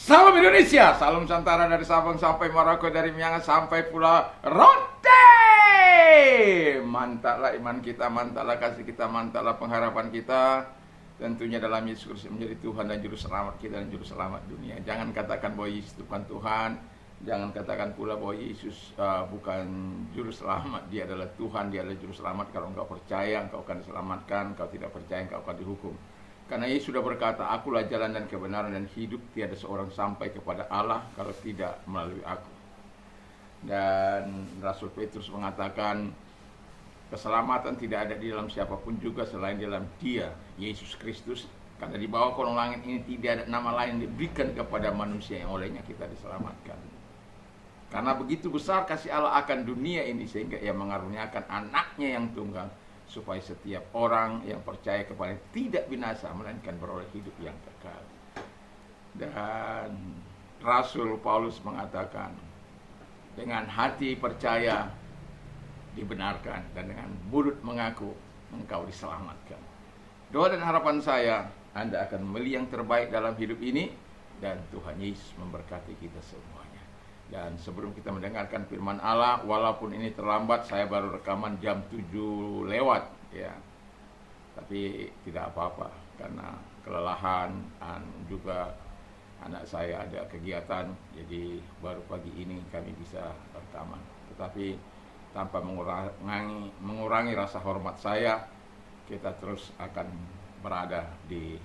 Salam Indonesia, salam Nusantara dari Sabang sampai Merauke, dari Miangas sampai Pulau Rote. Mantaplah iman kita, mantaplah kasih kita, mantaplah pengharapan kita. Tentunya dalam Yesus Kristus menjadi Tuhan dan Juru Selamat kita dan Juru Selamat dunia. Jangan katakan bahwa Yesus bukan Tuhan. Jangan katakan pula bahwa Yesus bukan Juru Selamat. Dia adalah Tuhan, Dia adalah Juru Selamat. Kalau engkau percaya, engkau akan diselamatkan. Kalau tidak percaya, engkau akan dihukum. Karena Yesus sudah berkata, akulah jalan dan kebenaran dan hidup. Tiada seorang sampai kepada Allah kalau tidak melalui aku. Dan Rasul Petrus mengatakan, keselamatan tidak ada di dalam siapapun juga selain di dalam Dia, Yesus Kristus. Karena di bawah kolong langit ini tidak ada nama lain yang diberikan kepada manusia yang olehnya kita diselamatkan. Karena begitu besar kasih Allah akan dunia ini, sehingga Ia mengaruniakan anaknya yang tunggal, supaya setiap orang yang percaya kepada tidak binasa, melainkan beroleh hidup yang kekal. Dan Rasul Paulus mengatakan, dengan hati percaya dibenarkan, dan dengan mulut mengaku engkau diselamatkan. Doa dan harapan saya, Anda akan memilih yang terbaik dalam hidup ini, dan Tuhan Yesus memberkati kita semuanya. Dan sebelum kita mendengarkan firman Allah, walaupun ini terlambat, saya baru rekaman jam 7 lewat ya. Tapi tidak apa-apa, karena kelelahan dan juga anak saya ada kegiatan, jadi baru pagi ini kami bisa rekaman. Tetapi tanpa mengurangi rasa hormat saya, kita terus akan berada di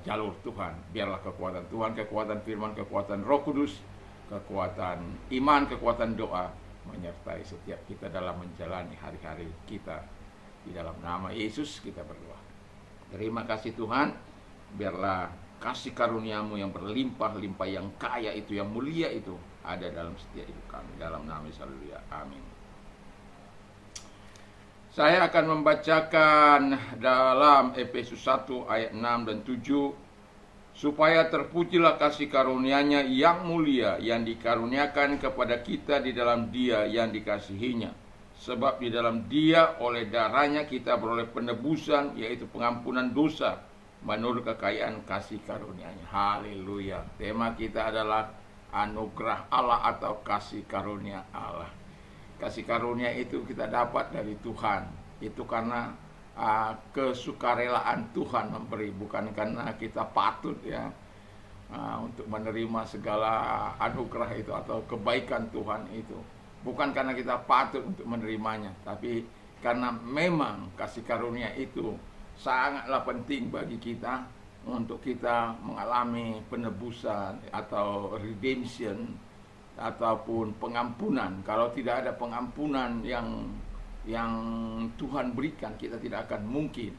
jalur Tuhan. Biarlah kekuatan Tuhan, kekuatan firman, kekuatan Roh Kudus, kekuatan iman, kekuatan doa menyertai setiap kita dalam menjalani hari-hari kita. Di dalam nama Yesus kita berdoa. Terima kasih Tuhan, biarlah kasih karuniamu yang berlimpah-limpah, yang kaya itu, yang mulia itu ada dalam setiap hidup kami. Dalam nama Yesus, haleluya, amin. Saya akan membacakan dalam Efesus 1 ayat 6 dan 7. Supaya terpujilah kasih karunia-Nya yang mulia, yang dikaruniakan kepada kita di dalam Dia yang dikasihinya. Sebab di dalam Dia oleh darahnya kita beroleh penebusan, yaitu pengampunan dosa, menurut kekayaan kasih karunia-Nya. Haleluya. Tema kita adalah anugerah Allah atau kasih karunia Allah. Kasih karunia itu kita dapat dari Tuhan. Itu karena kesukarelaan Tuhan memberi, bukan karena kita patut ya untuk menerima segala anugerah itu atau kebaikan Tuhan itu. Bukan karena kita patut untuk menerimanya, tapi karena memang kasih karunia itu sangatlah penting bagi kita untuk kita mengalami penebusan atau redemption ataupun pengampunan. Kalau tidak ada pengampunan yang Tuhan berikan, kita tidak akan mungkin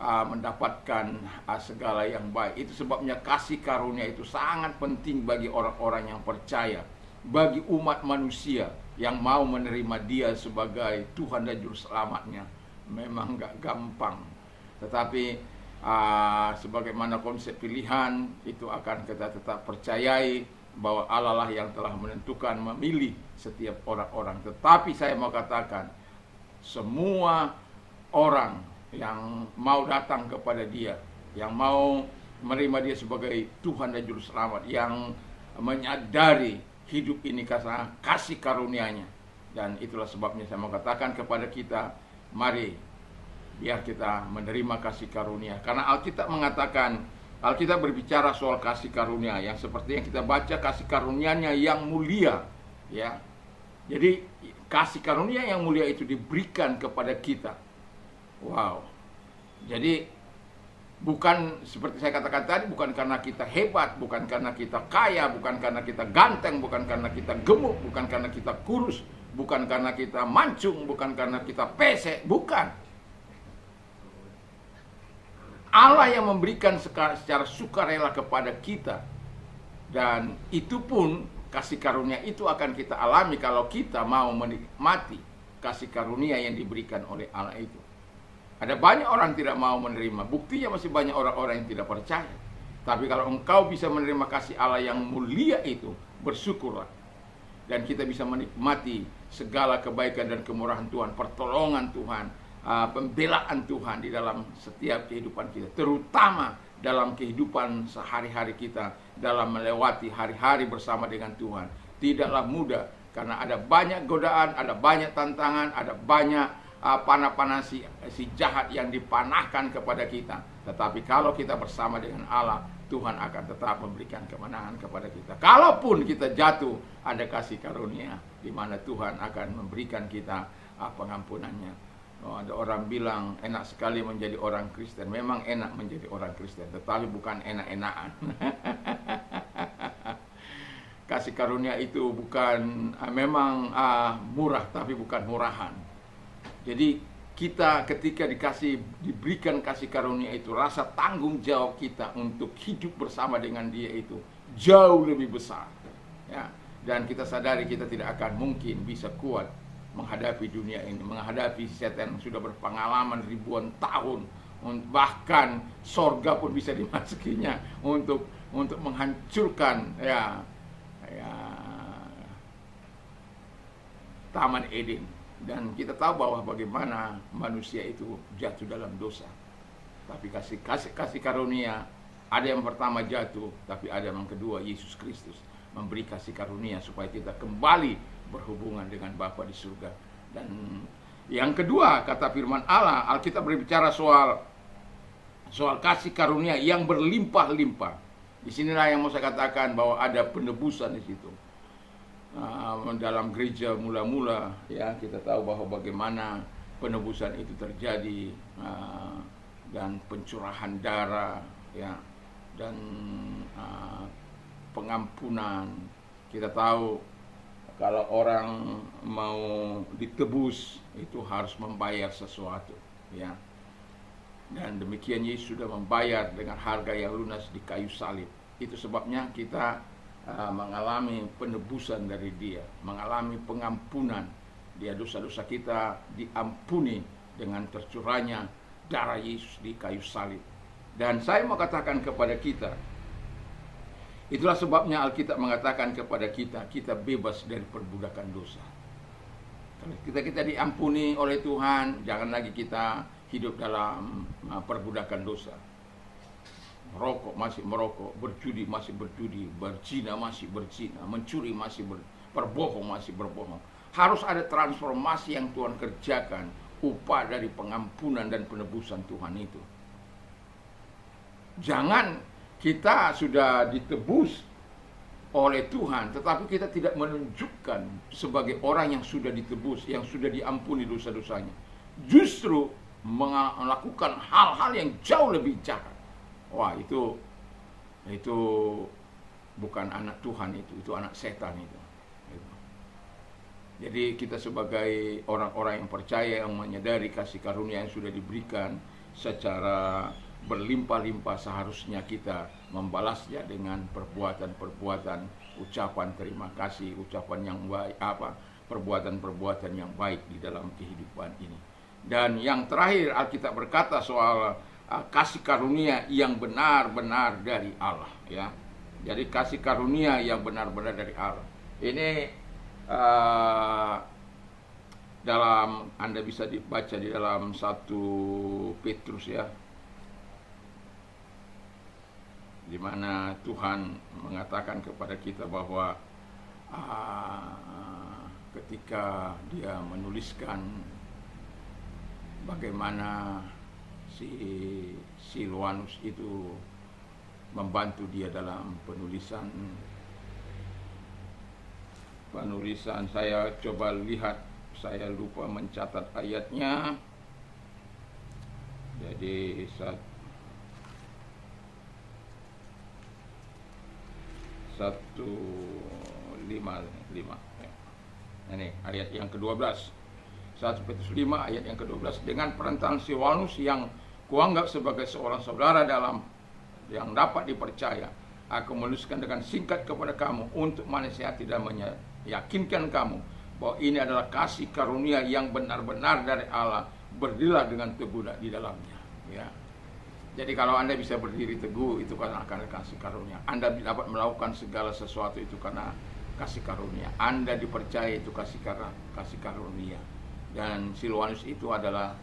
mendapatkan segala yang baik. Itu sebabnya kasih karunia itu sangat penting bagi orang-orang yang percaya, bagi umat manusia yang mau menerima Dia sebagai Tuhan dan Juru Selamatnya. Memang gak gampang, tetapi sebagaimana konsep pilihan itu akan kita tetap percayai bahwa Allah lah yang telah menentukan, memilih setiap orang-orang. Tetapi saya mau katakan, semua orang yang mau datang kepada Dia, yang mau menerima Dia sebagai Tuhan dan Juru Selamat, yang menyadari hidup ini karena kasih karunia-Nya. Dan itulah sebabnya saya mau katakan kepada kita, mari biar kita menerima kasih karunia. Karena Alkitab mengatakan, Alkitab berbicara soal kasih karunia yang seperti yang kita baca, kasih karunia-Nya yang mulia ya. Jadi kasih karunia yang mulia itu diberikan kepada kita. Wow. Jadi bukan seperti saya katakan tadi, bukan karena kita hebat, bukan karena kita kaya, bukan karena kita ganteng, bukan karena kita gemuk, bukan karena kita kurus, bukan karena kita mancung, bukan karena kita pesek, bukan. Allah yang memberikan secara sukarela kepada kita. Dan itu pun kasih karunia itu akan kita alami kalau kita mau menikmati kasih karunia yang diberikan oleh Allah itu. Ada banyak orang tidak mau menerima, buktinya masih banyak orang-orang yang tidak percaya. Tapi kalau engkau bisa menerima kasih Allah yang mulia itu, bersyukurlah. Dan kita bisa menikmati segala kebaikan dan kemurahan Tuhan, pertolongan Tuhan, pembelaan Tuhan di dalam setiap kehidupan kita, terutama dalam kehidupan sehari-hari kita, dalam melewati hari-hari bersama dengan Tuhan. Tidaklah mudah, karena ada banyak godaan, ada banyak tantangan, ada banyak panah-panah si jahat yang dipanahkan kepada kita. Tetapi kalau kita bersama dengan Allah, Tuhan akan tetap memberikan kemenangan kepada kita. Kalaupun kita jatuh, ada kasih karunia di mana Tuhan akan memberikan kita pengampunannya. Ada orang bilang enak sekali menjadi orang Kristen. Memang enak menjadi orang Kristen, tetapi bukan enak-enakan. Kasih karunia itu bukan memang murah, tapi bukan murahan. Jadi kita ketika diberikan kasih karunia itu, rasa tanggung jawab kita untuk hidup bersama dengan Dia itu jauh lebih besar, ya. Dan kita sadari kita tidak akan mungkin bisa kuat menghadapi dunia ini, menghadapi setan yang sudah berpengalaman ribuan tahun, bahkan sorga pun bisa dimasukinya untuk menghancurkan Taman Eden. Dan kita tahu bahwa bagaimana manusia itu jatuh dalam dosa. Tapi kasih karunia, ada yang pertama jatuh, tapi ada yang kedua, Yesus Kristus memberi kasih karunia supaya kita kembali berhubungan dengan Bapa di surga. Dan yang kedua, kata firman Allah, Alkitab berbicara soal kasih karunia yang berlimpah-limpah. Di sinilah yang mau saya katakan bahwa ada penebusan di situ. Dalam gereja mula-mula, ya, kita tahu bahwa bagaimana penebusan itu terjadi, dan pencurahan darah, ya, dan pengampunan. Kita tahu kalau orang mau ditebus itu harus membayar sesuatu, ya. Dan demikian Yesus sudah membayar dengan harga yang lunas di kayu salib. Itu sebabnya kita mengalami penebusan dari Dia, mengalami pengampunan. Dia dosa-dosa kita diampuni dengan tercurahnya darah Yesus di kayu salib. Dan saya mau katakan kepada kita, itulah sebabnya Alkitab mengatakan kepada kita, kita bebas dari perbudakan dosa. Kalau kita diampuni oleh Tuhan, jangan lagi kita hidup dalam perbudakan dosa. Merokok masih merokok, berjudi masih berjudi, berzina masih berzina, mencuri masih berbohong masih berbohong. Harus ada transformasi yang Tuhan kerjakan, upah dari pengampunan dan penebusan Tuhan itu. Jangan kita sudah ditebus oleh Tuhan, tetapi kita tidak menunjukkan sebagai orang yang sudah ditebus, yang sudah diampuni dosa-dosanya. Justru melakukan hal-hal yang jauh lebih jahat. Wah, itu bukan anak Tuhan, itu anak setan itu. Jadi kita sebagai orang-orang yang percaya, yang menyadari kasih karunia yang sudah diberikan secara berlimpah-limpah, seharusnya kita membalasnya dengan perbuatan-perbuatan, ucapan terima kasih, ucapan yang baik, perbuatan-perbuatan yang baik di dalam kehidupan ini. Dan yang terakhir, Alkitab berkata soal kasih karunia yang benar-benar dari Allah, ya. Jadi kasih karunia yang benar-benar dari Allah. Ini dalam, Anda bisa dibaca di dalam 1 Petrus, ya, di mana Tuhan mengatakan kepada kita bahwa ketika Dia menuliskan bagaimana si Silwanus itu membantu dia dalam penulisan. Saya coba lihat, saya lupa mencatat ayatnya. Jadi 1:5. Ini ayat yang ke-12. 1 Petrus 5 ayat yang ke-12. Dengan perantaraan Silwanus yang kuanggap sebagai seorang saudara dalam yang dapat dipercaya, aku menuliskan dengan singkat kepada kamu untuk menasihati dan meyakinkan kamu bahwa ini adalah kasih karunia yang benar-benar dari Allah. Berdirilah dengan teguh di dalamnya, ya. Jadi kalau Anda bisa berdiri teguh, itu karena akan kasih karunia. Anda dapat melakukan segala sesuatu itu karena kasih karunia. Anda dipercaya itu kasih karunia. Dan Silwanus itu adalah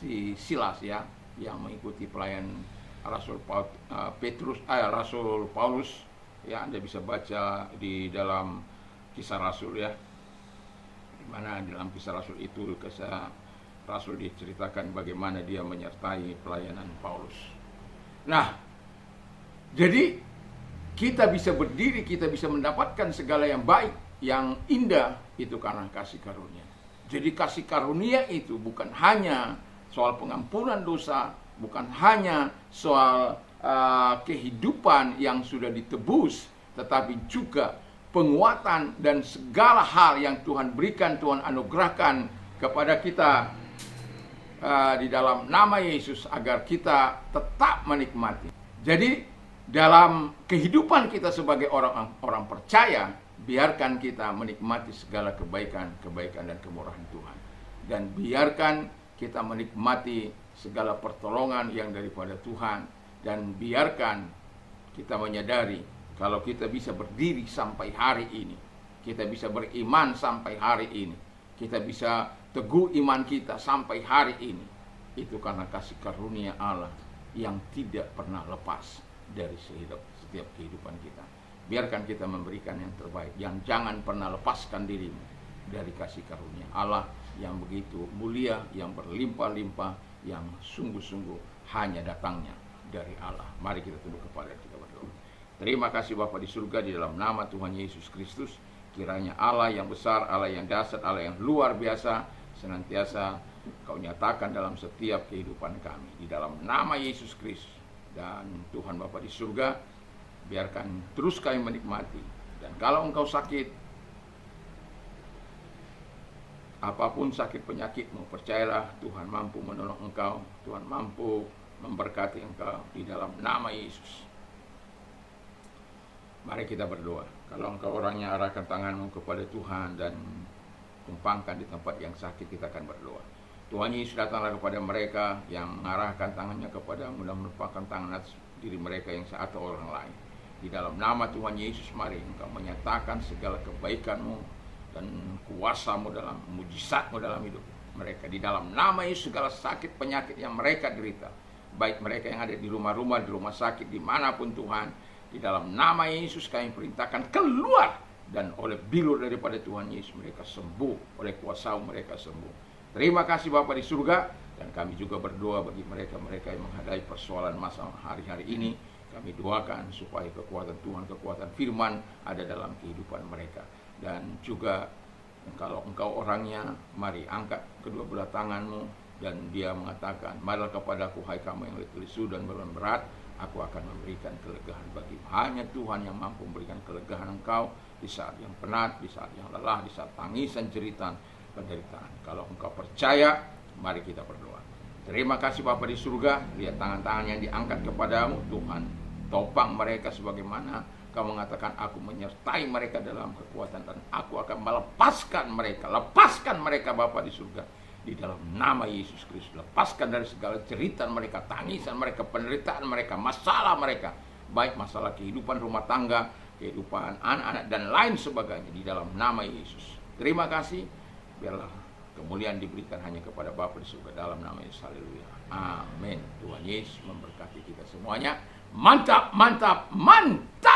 si Silas, ya, yang mengikuti pelayan Rasul Rasul Paulus, ya Anda bisa baca di dalam Kisah Rasul, ya, di mana dalam Kisah Rasul itu Kisah Rasul diceritakan bagaimana dia menyertai pelayanan Paulus. Nah, jadi kita bisa berdiri, kita bisa mendapatkan segala yang baik, yang indah, itu karena kasih karunia. Jadi kasih karunia itu bukan hanya soal pengampunan dosa, bukan hanya soal kehidupan yang sudah ditebus, tetapi juga penguatan dan segala hal yang Tuhan berikan, Tuhan anugerahkan kepada kita di dalam nama Yesus, agar kita tetap menikmati. Jadi dalam kehidupan kita sebagai orang percaya, biarkan kita menikmati segala kebaikan dan kemurahan Tuhan, dan biarkan kita menikmati segala pertolongan yang daripada Tuhan, dan biarkan kita menyadari kalau kita bisa berdiri sampai hari ini, kita bisa beriman sampai hari ini, kita bisa teguh iman kita sampai hari ini, itu karena kasih karunia Allah yang tidak pernah lepas dari setiap kehidupan kita. Biarkan kita memberikan yang terbaik, yang jangan pernah lepaskan dirimu dari kasih karunia Allah yang begitu mulia, yang berlimpah-limpah, yang sungguh-sungguh hanya datangnya dari Allah. Mari kita tunduk kepala kita berdoa. Terima kasih Bapa di surga, di dalam nama Tuhan Yesus Kristus, kiranya Allah yang besar, Allah yang dahsyat, Allah yang luar biasa senantiasa Kau nyatakan dalam setiap kehidupan kami, di dalam nama Yesus Kristus. Dan Tuhan Bapa di surga, biarkan terus kami menikmati. Dan kalau Engkau sakit, apapun sakit penyakitmu, percayalah Tuhan mampu menolong engkau, Tuhan mampu memberkati engkau di dalam nama Yesus. Mari kita berdoa. Kalau engkau orangnya, arahkan tanganmu kepada Tuhan dan tumpangkan di tempat yang sakit, kita akan berdoa. Tuhan Yesus, datanglah kepada mereka yang mengarahkan tangannya kepadamu dan menumpangkan tangan atas diri mereka yang saat atau orang lain. Di dalam nama Tuhan Yesus, mari engkau menyatakan segala kebaikanmu dan kuasamu dalam mujizatmu dalam hidup mereka. Di dalam nama Yesus, segala sakit penyakit yang mereka derita, baik mereka yang ada di rumah-rumah, di rumah sakit, dimanapun Tuhan, di dalam nama Yesus kami perintahkan keluar, dan oleh bilur daripada Tuhan Yesus mereka sembuh, oleh kuasa-Mu mereka sembuh. Terima kasih Bapa di surga, dan kami juga berdoa bagi mereka-mereka yang menghadapi persoalan masalah hari-hari ini. Kami doakan supaya kekuatan Tuhan, kekuatan firman ada dalam kehidupan mereka. Dan juga kalau engkau orangnya, mari angkat kedua belah tanganmu, dan dia mengatakan, marilah kepadaku hai kamu yang letih lesu dan beban berat, aku akan memberikan kelegaan bagimu. Hanya Tuhan yang mampu memberikan kelegaan engkau di saat yang penat, di saat yang lelah, di saat tangisan, jeritan, penderitaan. Kalau engkau percaya, mari kita berdoa. Terima kasih Bapa di surga, lihat tangan-tangan yang diangkat kepadamu, Tuhan topang mereka sebagaimana Kau mengatakan, aku menyertai mereka dalam kekuatan, dan aku akan melepaskan mereka. Lepaskan mereka Bapa di surga, di dalam nama Yesus Kristus. Lepaskan dari segala jeritan mereka, tangisan mereka, penderitaan mereka, masalah mereka, baik masalah kehidupan rumah tangga, kehidupan anak-anak, dan lain sebagainya, di dalam nama Yesus. Terima kasih. Biarlah kemuliaan diberikan hanya kepada Bapa di surga, dalam nama Yesus. Haleluya. Amin. Tuhan Yesus memberkati kita semuanya. Mantap, mantap, mantap.